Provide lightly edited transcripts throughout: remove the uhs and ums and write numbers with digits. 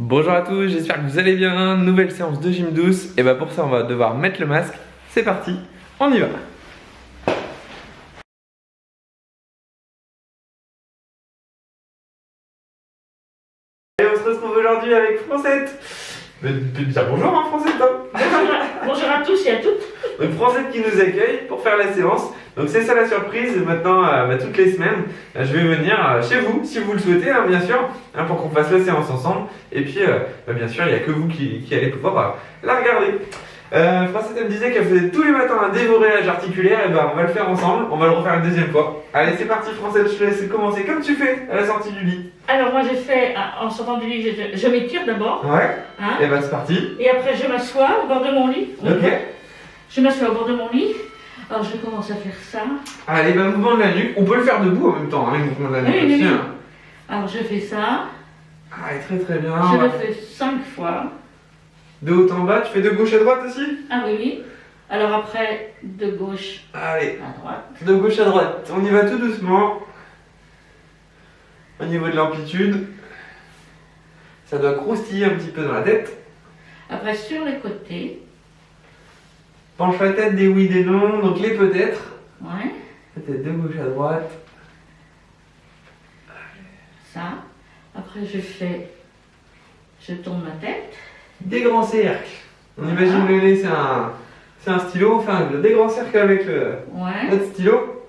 Bonjour à tous, j'espère que vous allez bien. Nouvelle séance de gym douce. Et bah pour ça on va devoir mettre le masque. C'est parti, on y va. Et on se retrouve aujourd'hui avec Francette. Bien bonjour hein, Francette hein. Bonjour à tous et à toutes. Donc Francette qui nous accueille pour faire la séance. Donc c'est ça la surprise, maintenant toutes les semaines je vais venir chez vous si vous le souhaitez hein, bien sûr pour qu'on fasse la séance ensemble. Et puis bien sûr il n'y a que vous qui allez pouvoir la regarder. Francette elle me disait qu'elle faisait tous les matins un dévorage articulaire. Et ben on va le faire ensemble, on va le refaire une deuxième fois. Allez c'est parti Francette, je te laisse commencer comme tu fais à la sortie du lit. Alors moi j'ai fait, en sortant du lit, je m'étire d'abord. Ouais, Hein, et ben c'est parti. et après je m'assois au bord de mon lit. Ok. Je m'assois au bord de mon lit. Alors je commence à faire ça. Allez ben mouvement de la nuque, on peut le faire debout en même temps, hein, les mouvements de la nuque Oui, aussi. oui. Hein. Alors je fais ça. Allez très bien. Je le fais 5 fois. De haut en bas, tu fais de gauche à droite aussi? Ah oui, oui. Alors après, de gauche Allez, à droite. de gauche à droite. On y va tout doucement. Au niveau de l'amplitude, ça doit croustiller un petit peu dans la tête. Après sur les côtés. Penche la tête des oui, des non, donc les peut-être. Ouais, Peut-être de gauche à droite. ça. Après je tourne ma tête. Des grands cercles. On imagine le nez, c'est un stylo. On fait des grands cercles avec Ouais. notre stylo.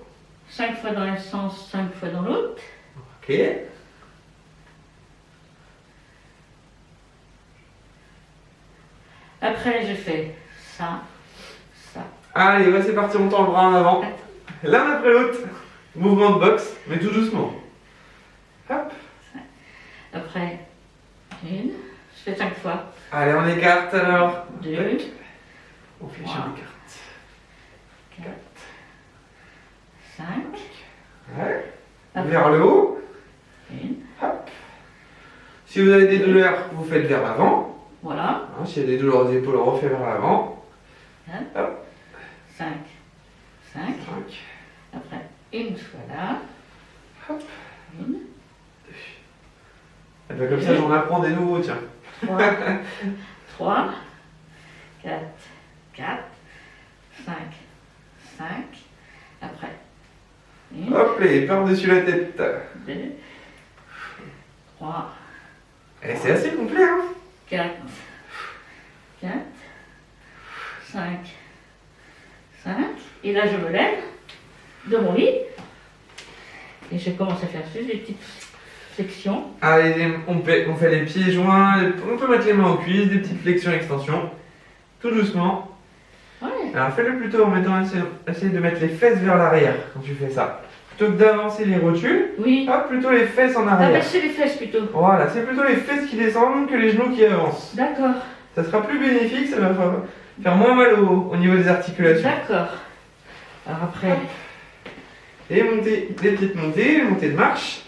5 fois dans un sens, 5 fois dans l'autre. Ok. Après je fais ça, ça. Allez, ouais, c'est parti, on tend le bras en avant. L'un après l'autre. Mouvement de boxe, mais tout doucement. Hop. Après, je fais 5 fois. Allez, on écarte alors. 2, On fléchit, Wow. on écarte. 4, 5, Ouais. Après. Vers le haut. 1. Hop. Si vous avez des douleurs, vous faites vers l'avant. Voilà, Hein, s'il y a des douleurs aux épaules, on refait vers l'avant. 5, 5. 5. Après, une fois là. Hop. 1, Et bien comme ça, j'en apprends des nouveaux, tiens. 3, 3, 4, 4, 5, 5. Après, 1, Hop, et par-dessus la tête. 2, 3, Et c'est assez complet, hein. 4, 4, 5, 5. Et là, je me lève de mon lit. Et je commence à faire juste des petites flexions. Allez, on fait les pieds joints. On peut mettre les mains aux cuisses, des petites flexions, extensions. Tout doucement. Ouais. Alors fais-le plutôt en mettant, essaye de mettre les fesses vers l'arrière quand tu fais ça. Plutôt que d'avancer les rotules, Oui. hop, plutôt les fesses en arrière. Abaisser les fesses plutôt. Voilà, c'est plutôt les fesses qui descendent que les genoux qui avancent. D'accord. Ça sera plus bénéfique, ça va faire moins mal au niveau des articulations. D'accord. Alors après, Et monter, des petites montées, montées de marche.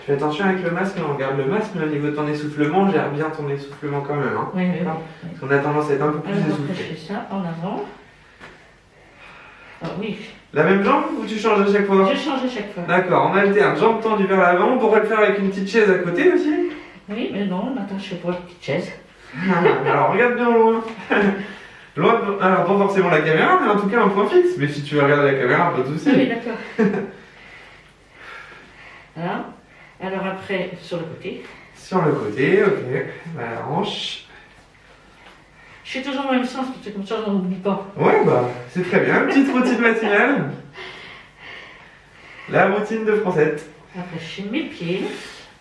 Fais attention avec le masque, on regarde le masque, mais au niveau de ton essoufflement, gère bien ton essoufflement quand même. Hein. oui, oui, oui. Parce qu'on a tendance à être un peu plus Alors après, je essoufflé. fais ça en avant. Ah oui, La même jambe ou tu changes à chaque fois? je change à chaque fois. D'accord, on alterne jambe tendue vers l'avant. On pourrait le faire avec une petite chaise à côté aussi. Oui, mais non, maintenant je fais pour la petite chaise. Alors regarde bien loin. Loin, alors pas forcément la caméra, mais en tout cas un point fixe. Mais si tu veux regarder la caméra, pas de soucis. Ah oui, d'accord. Voilà. Alors après, sur le côté. Sur le côté, ok. La hanche. Je fais toujours dans le même sens, parce que comme ça, on n'oublie pas. Ouais, bah c'est très bien. Petite routine matinale. La routine de Francette. Après, je fais mes pieds.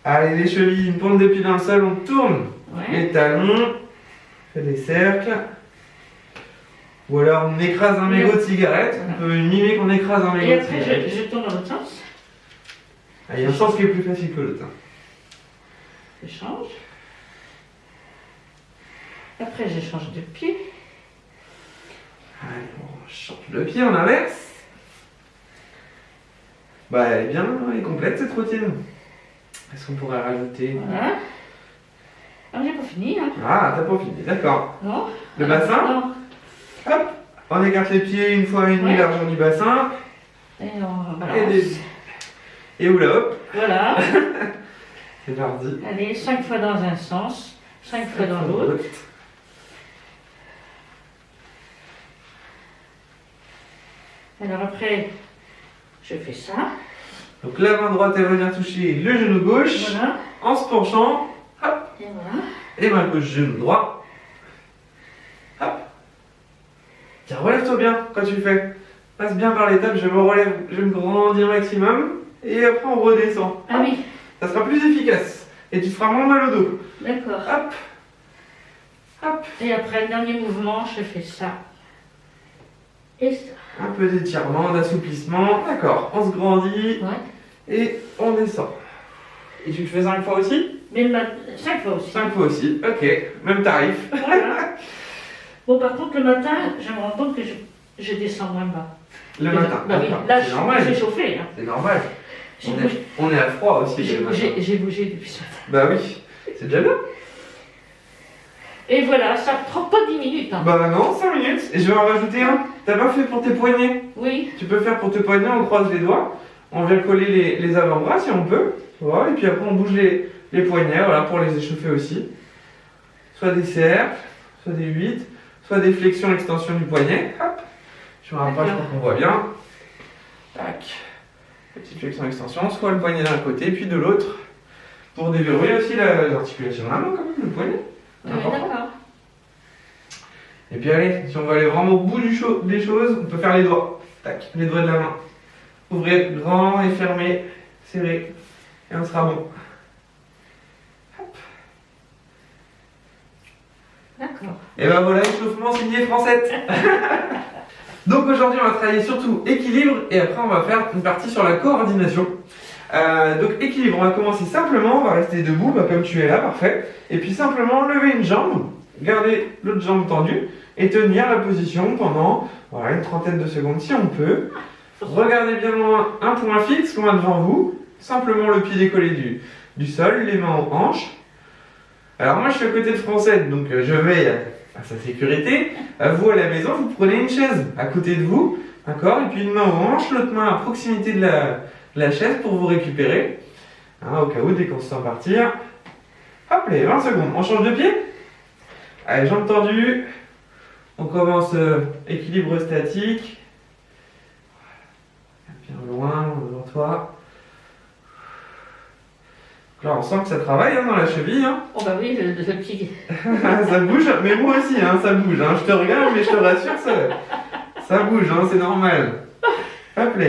Allez, les chevilles, une pointe de pied dans le sol, on tourne. Ouais. Les talons. Fait des cercles. Ou alors on écrase un mégot de cigarette. On peut mimer qu'on écrase un mégot Et de après, cigarette. je tourne dans l'autre sens. Ah, il y a un sens qui est plus facile que l'autre. Hein. Je change. Après, je change de pied. Allez, on change le pied, on inverse. Bah, elle est bien, elle est complète cette routine. Est-ce qu'on pourrait rajouter? Voilà. Alors, j'ai pas fini, hein. Ah, t'as pas fini, d'accord. Non. Le bassin? Non. Hop, on écarte les pieds une fois et demie Ouais. largeur du bassin. Et on Et balance. des... Et oula hop, Voilà. c'est parti. Allez, 5 fois dans un sens, 5 fois dans l'autre. Alors après, je fais ça. Donc la main droite, elle va venir toucher le genou gauche Voilà. en se penchant. Hop. Et voilà. Et main gauche, genou droit. Hop. Tiens, relève-toi bien quand tu fais. Passe bien par l'étape, je me relève, je me grandis au maximum. Et après, on redescend. Ah oui, Ça sera plus efficace. Et tu te feras moins mal au dos. d'accord. Hop. Hop. Et après le dernier mouvement, je fais ça. Et ça. Un peu d'étirement, d'assouplissement. D'accord. On se grandit. Ouais. Et on descend. Et tu le fais 5 fois aussi? Mais 5 fois aussi. 5 fois aussi. Ok. Même tarif. Voilà. Bon, par contre, le matin, je me rends compte que je descends moins bas. Le matin. Bah oui, D'accord. là, C'est je normal. suis chauffée. Hein. C'est normal. J'ai On bougé, est, on est à froid aussi. j'ai le matin. bougé, j'ai bougé depuis ce matin. Bah oui. C'est déjà bien. Et voilà, ça prend pas 10 minutes. Hein. Bah non, 5 minutes. Et je vais en rajouter un. T'as pas fait pour tes poignets? Oui, Tu peux faire pour tes poignets, on croise les doigts. On vient coller les avant-bras si on peut. Voilà. Et puis après, on bouge les poignets, voilà, pour les échauffer aussi. Soit des cercles, soit des 8, soit des flexions, extension du poignet. Hop. Je me rapproche D'accord. pour qu'on voit bien. Tac. Petite flexion, extension. Soit le poignet d'un côté, puis de l'autre. Pour déverrouiller aussi l'articulation de la main, quand même, le poignet. oui, Important. d'accord. Et puis allez, si on va aller vraiment au bout des choses, on peut faire les doigts. Tac, les doigts de la main. Ouvrez grand et fermé, serré. Et on sera bon. D'accord. Et ben voilà, échauffement signé Francette. Donc aujourd'hui, on va travailler surtout équilibre et après, on va faire une partie sur la coordination. Donc équilibre, on va commencer simplement, on va rester debout, bah, comme tu es là, parfait. Et puis simplement lever une jambe, garder l'autre jambe tendue et tenir la position pendant voilà, une trentaine de secondes si on peut. Regardez bien loin un point fixe, loin devant vous, simplement le pied décollé du sol, les mains aux hanches. Alors moi je suis à côté de Francette, donc je veille à sa sécurité. Vous à la maison, vous prenez une chaise à côté de vous, d'accord? Et puis une main aux hanches, l'autre main à proximité de la chaise pour vous récupérer. Hein, au cas où, dès qu'on se sent partir. Hop, les 20 secondes. On change de pied. Allez, jambes tendues. On commence équilibre statique. Bien loin, devant toi. Donc là, on sent que ça travaille hein, dans la cheville. Hein. Oh bah oui, le petit. Ça bouge, mais moi aussi, hein, ça bouge. Hein. Je te regarde, mais je te rassure, ça bouge, hein, c'est normal. Hop là.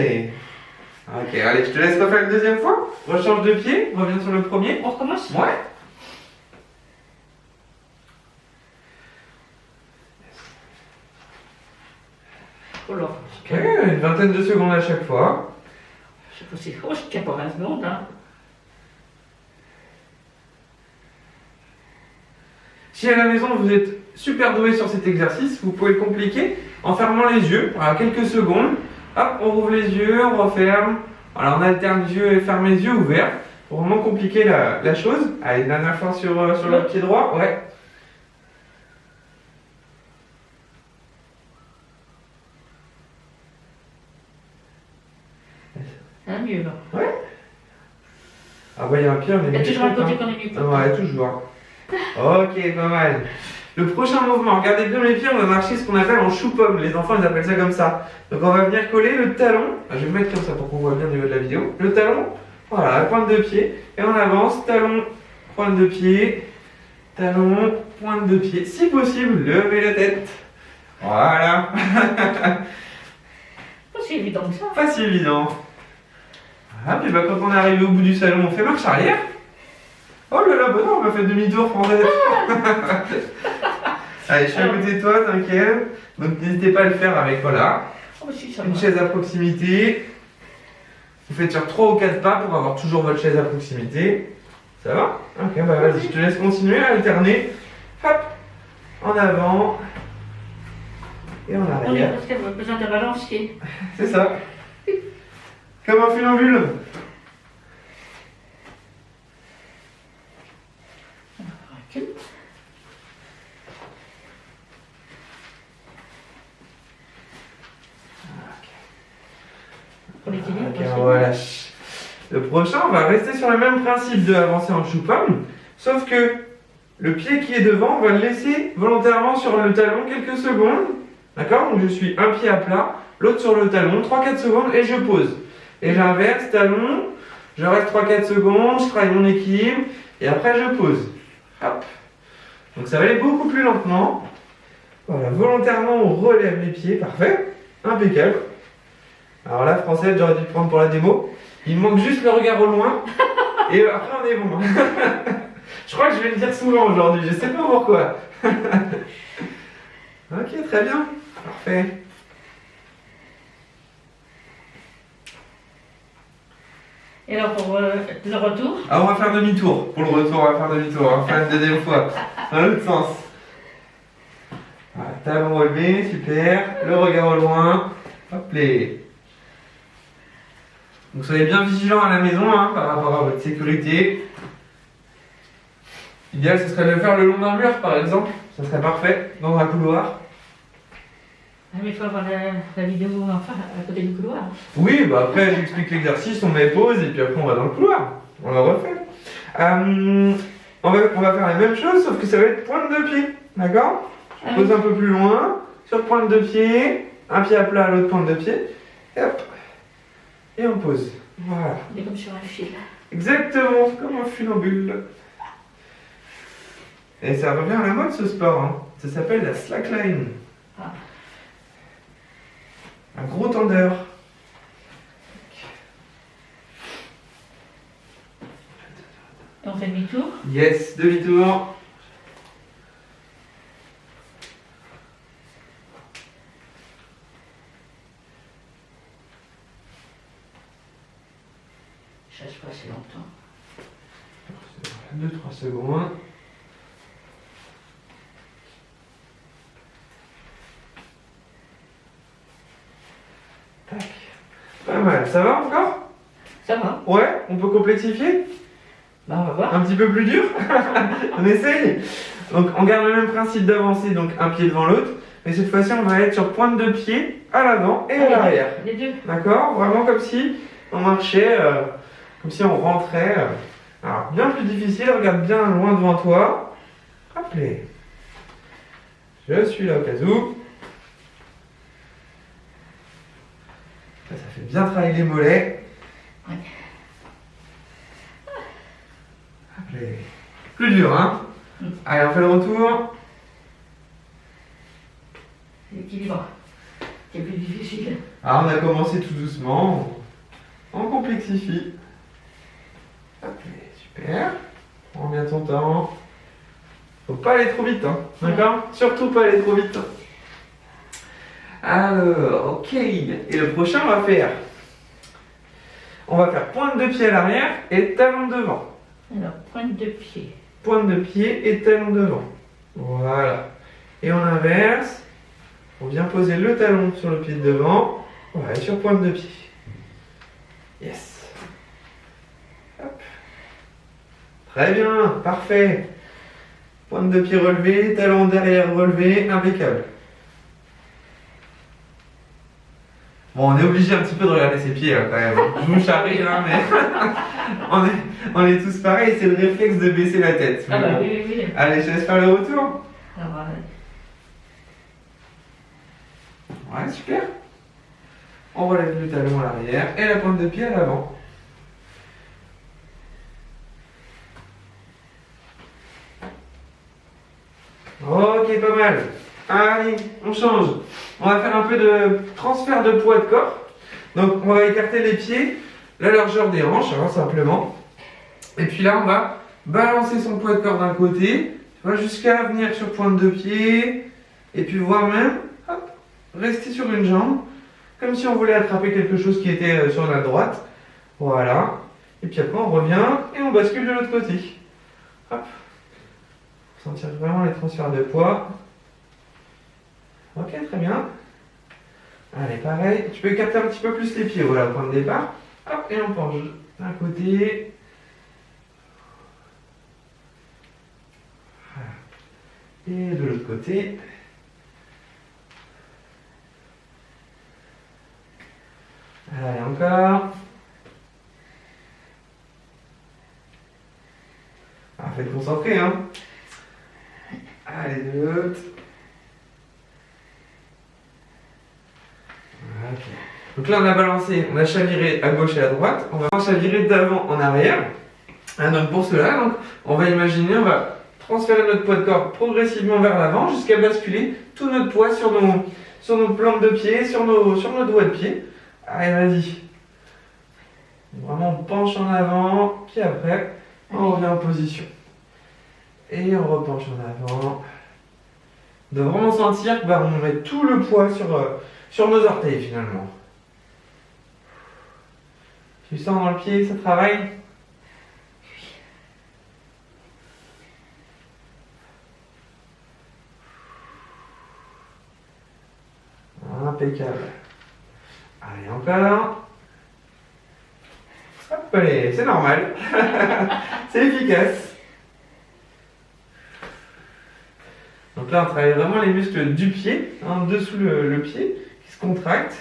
Ok, allez, je te laisse refaire une deuxième fois. Rechange de pied, reviens sur le premier. On recommence? Ouais. Oh là, Ok, une vingtaine de secondes à chaque fois. je sais pas si. Oh, je tiens pas 20 secondes. Hein. Si à la maison vous êtes super doué sur cet exercice, vous pouvez le compliquer en fermant les yeux. Voilà, quelques secondes. Hop, on rouvre les yeux, on referme. Voilà, on alterne les yeux et ferme les yeux ouverts. Pour vraiment compliquer la chose. Allez, une dernière fois sur le pied droit. Ouais. Ça va mieux là. Ah bah il y a un pied, on est Il y a mis toujours un chaud, côté hein. qu'on est mieux. Ouais, toujours. Ok, pas mal. Le prochain mouvement, regardez bien mes pieds, on va marcher ce qu'on appelle en chou-pomme. Les enfants, ils appellent ça comme ça. Donc on va venir coller le talon. Je vais me mettre comme ça pour qu'on voit bien au niveau de la vidéo. Le talon, voilà, la pointe de pied. Et on avance, talon, pointe de pied. Talon, pointe de pied. Si possible, levez la tête. Voilà. Pas si évident que ça. Pas si évident. Voilà, puis bah, quand on est arrivé au bout du salon, on fait marche arrière. Oh là là, bah non, on va faire demi-tour pour Allez, je suis à côté de toi, t'inquiète. Donc n'hésitez pas à le faire avec, voilà, Oh, si, ça une va. chaise à proximité. Vous faites sur 3 ou 4 pas pour avoir toujours votre chaise à proximité. Ça va? Ok, bah vas-y, je te laisse continuer à alterner. Hop, en avant et en On est arrière. parce qu'elle a besoin d'un balancier. C'est ça. Comme un funambule. Recule. l'équilibre Ok, aussi. on relâche. Le prochain, on va rester sur le même principe de avancer en chou-pomme, sauf que le pied qui est devant, on va le laisser volontairement sur le talon quelques secondes. D'accord? Donc je suis un pied à plat, l'autre sur le talon, 3-4 secondes et je pose. Et j'inverse, talon, je reste 3-4 secondes, je travaille mon équilibre et après je pose. Hop. Donc ça va aller beaucoup plus lentement. Voilà, volontairement on relève les pieds, parfait, impeccable. Alors là, français, j'aurais dû le prendre pour la démo. Il me manque juste le regard au loin et après on est bon. Je crois que je vais le dire souvent aujourd'hui, je sais pas pourquoi. Ok, très bien, parfait. Et alors pour le retour, Ah, on va faire demi-tour. Pour le retour, on va faire demi-tour. On va faire une deuxième fois. Dans l'autre sens. Voilà, talon relevé, super. Le regard au loin. Hop les. Donc soyez bien vigilants à la maison hein, par rapport à votre sécurité. L'idéal, ce serait de le faire le long d'un mur, par exemple. Ça serait parfait, dans un couloir. ah, mais il faut avoir la vidéo enfin à côté du couloir. Oui, bah après, j'explique l'exercice, on met pause et puis après, on va dans le couloir. On le refait. On va faire la même chose, sauf que ça va être pointe de pied. D'accord? Ah Je pose un peu plus loin, sur pointe de pied, un pied à plat, l'autre pointe de pied. Et hop. Et on pose. Voilà. On est comme sur un fil. Exactement, comme un funambule. Et ça revient à la mode ce sport. Hein. Ça s'appelle la slackline. Ah. Un gros tendeur. Et on fait demi-tour. Yes, demi-tour. Je reste pas assez longtemps. 2-3 secondes. Tac. Pas mal. Ça va encore? Ça va. Ouais, on peut complexifier? Bah, on va voir. Un petit peu plus dur? On essaye? Donc on garde le même principe d'avancer, donc un pied devant l'autre. Mais cette fois-ci, on va être sur pointe de pied à l'avant et à l'arrière. Les deux. D'accord? Vraiment comme si on marchait, comme si on rentrait. Alors, bien plus difficile, regarde bien loin devant toi. Hop là. Je suis là au cas où. Ça fait bien travailler les mollets. Ouais. Hop là. Plus dur, hein? Allez, on fait le retour. L'équilibre. C'est plus difficile. Alors, on a commencé tout doucement. On complexifie. Hop là, super. Prends bien ton temps. Faut pas aller trop vite, hein. D'accord? Surtout pas aller trop vite. Alors, ok. Et le prochain, on va faire pointe de pied à l'arrière et talon devant. Alors, pointe de pied. Pointe de pied et talon devant. Voilà. Et on inverse. On vient poser le talon sur le pied de devant. Voilà, et sur pointe de pied. Yes. Hop. Très bien, parfait. Pointe de pied relevée, talon derrière relevé, impeccable. Bon, on est obligé un petit peu de regarder ses pieds hein, quand même. Je vous charrie, hein, mais on est tous pareils, c'est le réflexe de baisser la tête. Ah Mais bah bon. oui, oui, oui. Allez, je laisse faire le retour. Alors, Ouais, super. On relève le talon à l'arrière et la pointe de pied à l'avant. Ok, pas mal. Allez, on change. On va faire un peu de transfert de poids de corps. Donc, on va écarter les pieds, la largeur des hanches, hein, simplement. Et puis là, on va balancer son poids de corps d'un côté, tu vois, jusqu'à venir sur pointe de pied, et puis voire même, hop, rester sur une jambe, comme si on voulait attraper quelque chose qui était sur la droite. Voilà. Et puis après, on revient et on bascule de l'autre côté. Hop. Sentir vraiment les transferts de poids. Ok, très bien. Allez, pareil. Tu peux écarter un petit peu plus les pieds. Voilà, au point de départ. Hop, et on penche d'un côté. Voilà. Et de l'autre côté. Allez, encore. Ah, faites concentrer, hein. Allez, de l'autre. Ok. Donc là, on a balancé, on a chaviré à gauche et à droite. On va chavirer d'avant en arrière. Ah, donc pour cela, donc, on va imaginer, on va transférer notre poids de corps progressivement vers l'avant jusqu'à basculer tout notre poids sur nos plantes de pied, sur nos doigts de pied. Allez, vas-y. Vraiment, on penche en avant, puis après, on revient en position. Et on repenche en avant. De vraiment sentir que on met tout le poids sur nos orteils finalement. Tu sens dans le pied, ça travaille? Impeccable. Allez, encore. Hop, allez, c'est normal. C'est efficace. Donc là, on travaille vraiment les muscles du pied, en dessous le pied, qui se contractent.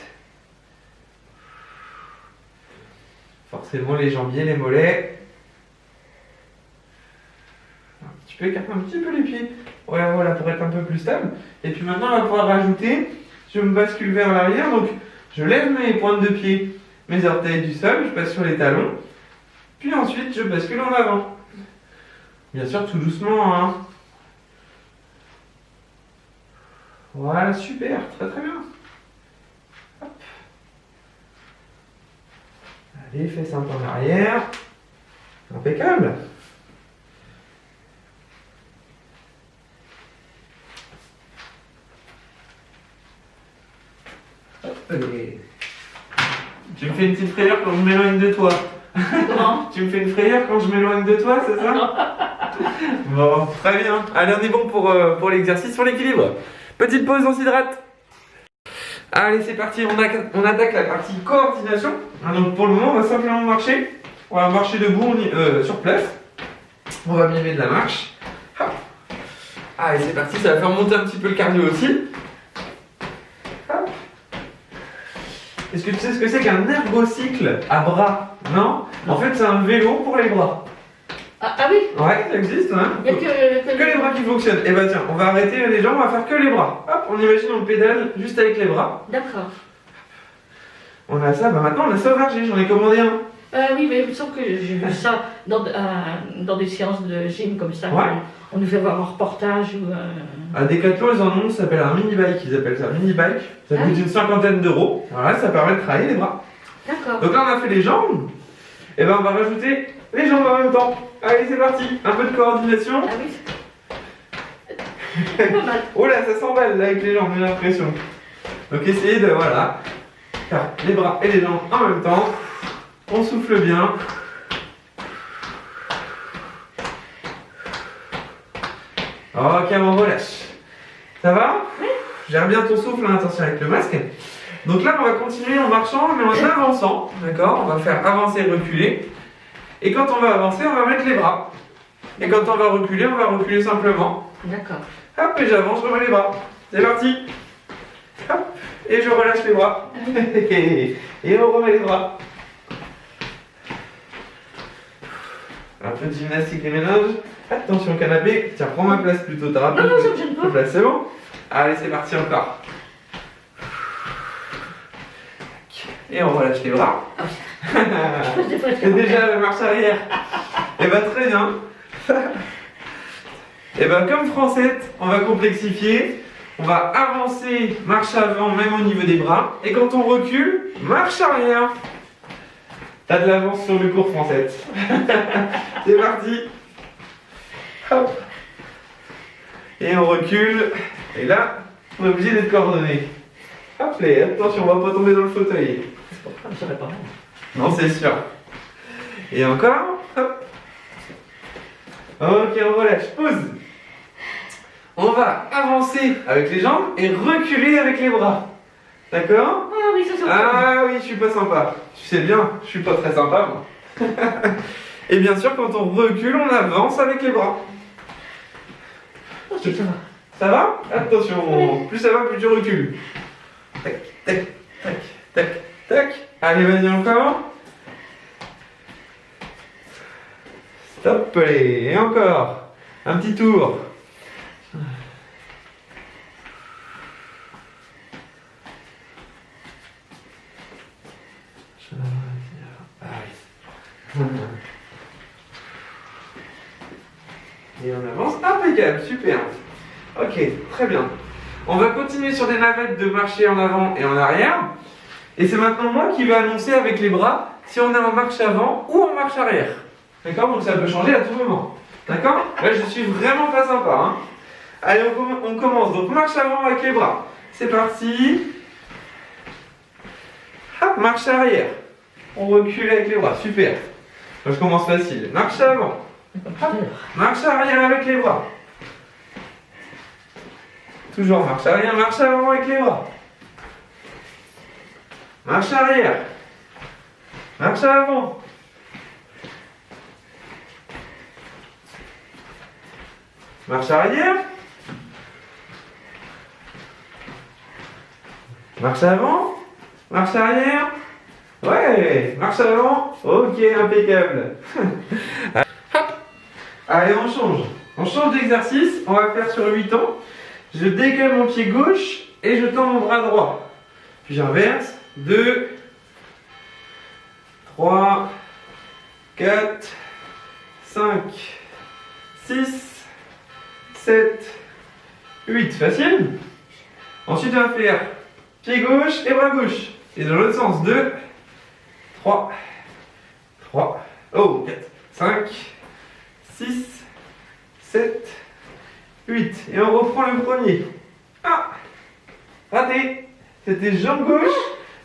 Forcément, les jambiers, les mollets. Tu peux écarter un petit peu les pieds. Ouais, voilà, pour être un peu plus stable. Et puis maintenant, on va pouvoir rajouter, je me bascule vers l'arrière, donc je lève mes pointes de pied, mes orteils du sol, je passe sur les talons. Puis ensuite, je bascule en avant. Bien sûr, tout doucement, hein. Voilà, super, très très bien. Hop. Allez, fesses un peu en arrière. Impeccable. Allez. Tu me fais une petite frayeur quand je m'éloigne de toi. Comment? Tu me fais une frayeur quand je m'éloigne de toi, c'est ça? Bon, très bien. Allez, on est bon pour l'exercice sur l'équilibre. Petite pause, on s'hydrate. Allez, c'est parti, on attaque la partie coordination. Donc pour le moment, on va simplement marcher. On va marcher debout sur place. On va mimer de la marche. Hop. Allez, c'est parti, ça va faire monter un petit peu le cardio aussi. Hop. Est-ce que tu sais ce que c'est qu'un ergocycle à bras? Non? En fait, c'est un vélo pour les bras. Ah oui? Ouais, ça existe, hein? Il n'y a Que les bras qui fonctionnent. Et bah tiens, on va arrêter les jambes, on va faire que les bras. Hop, on imagine on pédale juste avec les bras. D'accord. On a ça, bah maintenant on a sauvager, j'en ai commandé un. Oui, mais il me semble que j'ai vu ça dans des séances de gym comme ça. Ouais. On nous fait voir un reportage ou. À Decathlon, ils en ont, ça s'appelle un mini bike, ils appellent ça mini bike. Ça Ah coûte oui. une cinquantaine d'euros. Voilà, ça permet de travailler les bras. D'accord. Donc là on a fait les jambes. Et ben on va rajouter les jambes en même temps. Allez, c'est parti. Un peu de coordination. Ah oui. Pas mal. Oh là, ça s'emballe là avec les jambes, j'ai l'impression. Donc essayez de, voilà, faire les bras et les jambes en même temps. On souffle bien. Ok, on relâche. Ça va? Oui. Gère bien ton souffle, hein, attention avec le masque. Donc là, on va continuer en marchant, mais en avançant. D'accord? On va faire avancer et reculer. Et quand on va avancer, on va mettre les bras. Et quand on va reculer simplement. D'accord. Hop, et j'avance, je remets les bras. C'est parti. Hop, et je relâche les bras. Et on remet les bras. Un peu de gymnastique les ménages. Attention au canapé. Tiens, prends ma place plutôt. T'as rappelé. Non, ça me gêne pas. Place, c'est bon? Allez, c'est parti encore. Et on relâche les bras. Et déjà la marche arrière. Et bah très bien. Et bah comme Francette, on va complexifier. On va avancer, marche avant, même au niveau des bras. Et quand on recule, marche arrière. T'as de l'avance sur le cours, Francette. C'est parti. Hop. Et on recule. Et là, on est obligé d'être coordonné. Hop là, attention, on va pas tomber dans le fauteuil. Ça serait pas mal. Non, c'est sûr. Et encore. Hop. Ok, on relâche. Pause. On va avancer avec les jambes et reculer avec les bras. D'accord? Ah oui, ça Ah oui, je suis pas sympa. Tu sais bien, je suis pas très sympa, moi. Et bien sûr, quand on recule, on avance avec les bras. Ok, ça va. Ça va? Attention, plus ça va, plus tu recules. Tac, tac, tac, tac, Tac. Allez, vas-y encore. Stop, allez, et encore. Un petit tour. Et on avance, impeccable, super. Ok, très bien. On va continuer sur des navettes de marcher en avant et en arrière. Et c'est maintenant moi qui vais annoncer avec les bras si on est en marche avant ou en marche arrière. D'accord? Donc ça peut changer à tout moment. D'accord? Là, je suis vraiment pas sympa. Hein. Allez, on commence. Donc marche avant avec les bras. C'est parti. Hop, marche arrière. On recule avec les bras. Super. Je commence facile. Marche avant. Hop. Marche arrière avec les bras. Toujours marche arrière, marche avant avec les bras. Marche arrière. Marche avant. Marche arrière. Marche avant. Marche arrière. Ouais, marche avant. Ok, impeccable. Allez, on change. On change d'exercice. On va faire sur 8 ans. Je décale mon pied gauche et je tends mon bras droit. Puis j'inverse. 2, 3, 4, 5, 6, 7, 8. Facile? Ensuite, on va faire pied gauche et bras gauche. Et dans l'autre sens. 2, 3, 3, 4, 5, 6, 7, 8. Et on reprend le premier. Ah! Raté! C'était jambe gauche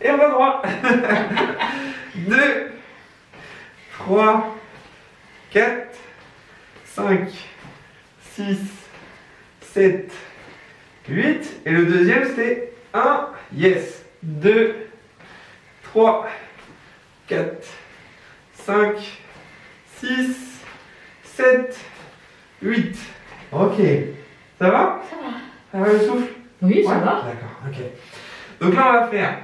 et bras droit. 2, 3, 4, 5, 6, 7, 8. Et le deuxième, c'était 1. Yes. 2, 3, 4, 5, 6, 7, 8. Ok. Ça va? Ça va. Ça va le souffle? Oui, ça va. D'accord, ok. Donc là, on va faire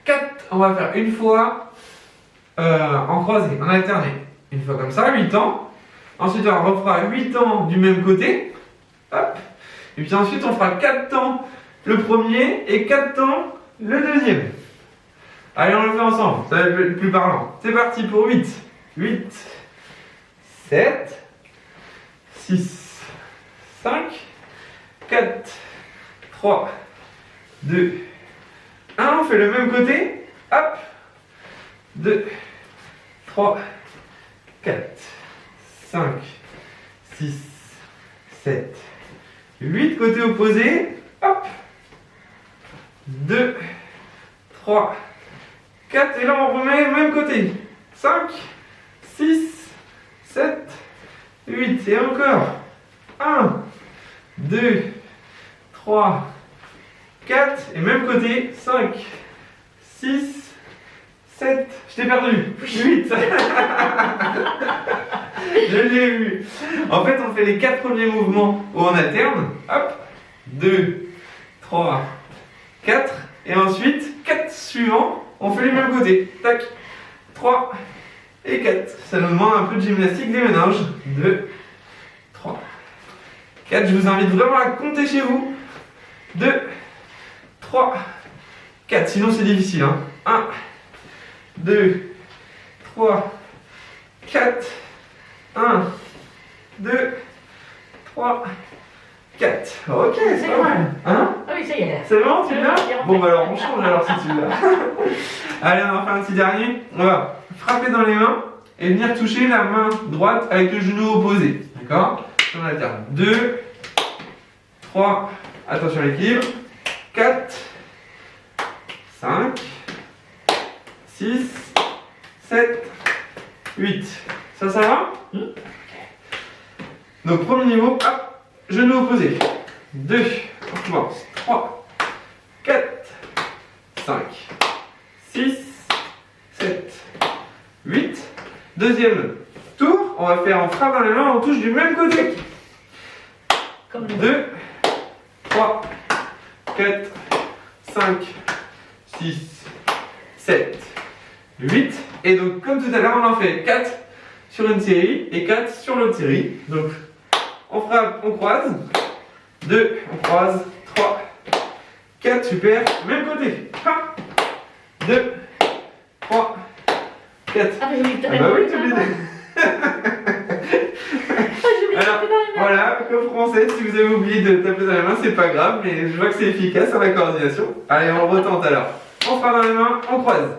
4, on va faire une fois en croisé, en alterné. Une fois comme ça, 8 ans. Ensuite, on refera 8 temps du même côté. Hop. Et puis ensuite, on fera 4 temps le premier et 4 temps le deuxième. Allez, on le fait ensemble, ça va être plus parlant. C'est parti pour 8. 8, 7, 6, 5, 4, 3, 2, 1. On fait le même côté. Hop. 2, 3, 4, 5, 6, 7, 8. Côté opposé. Hop. 2, 3, 4. Et là, on remet le même côté. 5, 6, 7, 8. Et encore. 1, 2, 3, 4. Et même côté. 5, 6, 7. Je t'ai perdu. 8. Je l'ai vu. En fait, on fait les 4 premiers mouvements où on alterne. Hop. 2, 3, 4. Et ensuite, 4 suivants, on fait les mêmes côtés. Tac. 3 et 4. Ça nous demande un peu de gymnastique des méninges. 2, 3, 4. Je vous invite vraiment à compter chez vous. 2, 3, 4. Sinon, c'est difficile. 1, 2, 3, 4. 1, 2, 3, 4. Ok, c'est pas mal. Hein? Ah oui, ça y est. C'est bon, tu l'as? Oui, Bon, bah alors on change alors si tu l'as. Allez, on va faire un petit dernier. On va frapper dans les mains et venir toucher la main droite avec le genou opposé. D'accord? On alterne. 2, 3, attention à l'équilibre. 4, 5, 6, 7, 8. Ça va? Donc, premier niveau, hop, genou opposé. 2, on commence. 3, 4, 5, 6, 7, 8. Deuxième tour, on va faire, on frappe dans les mains, on touche du même côté. Comme le 2, 3, 4, 5, 6, 7, 8. Et donc, comme tout à l'heure, on en fait 4 sur une série et 4 sur l'autre série. Donc, on frappe, on croise. 2, on croise. 3, 4, super. Même côté. 1, 2, 3, 4. Ah, mais j'ai oublié de Ah taper bah dans oui, les tu mains. l'as dit. Ah, j'ai oublié de Alors, taper dans les mains. voilà, comme français, si vous avez oublié de taper dans les mains, c'est pas grave, mais je vois que c'est efficace à la coordination. Allez, on retente alors. On frappe dans les mains, on croise.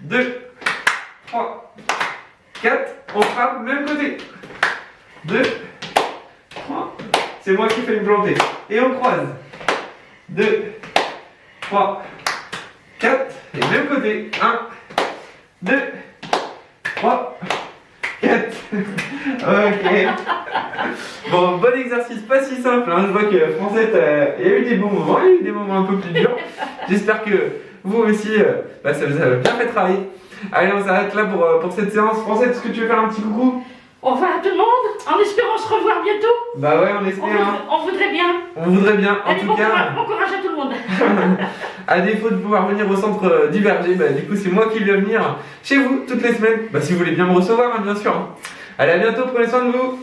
2, 3, 4, on frappe, même côté. 2, 3, c'est moi qui fais une plantée. Et on croise. 2, 3, 4, et même côté. 1, 2, 3, 4. Ok. Bon, bon exercice, pas si simple. Hein. Je vois que Français, il y a eu des bons moments, il y a eu des moments un peu plus durs. J'espère que vous aussi, ça vous a bien fait travailler. Allez, on s'arrête là pour cette séance. Français, est-ce que tu veux faire un petit coucou? Au revoir à tout le monde, en espérant se revoir bientôt. Bah ouais, on espère. Hein. On voudrait bien. On voudrait bien. En Allez, tout bon cas, bon courage à tout le monde. à défaut de pouvoir venir au centre d'Iberger, bah, du coup, c'est moi qui viens venir chez vous toutes les semaines. Bah, si vous voulez bien me recevoir, hein, bien sûr. Allez, à bientôt, prenez soin de vous.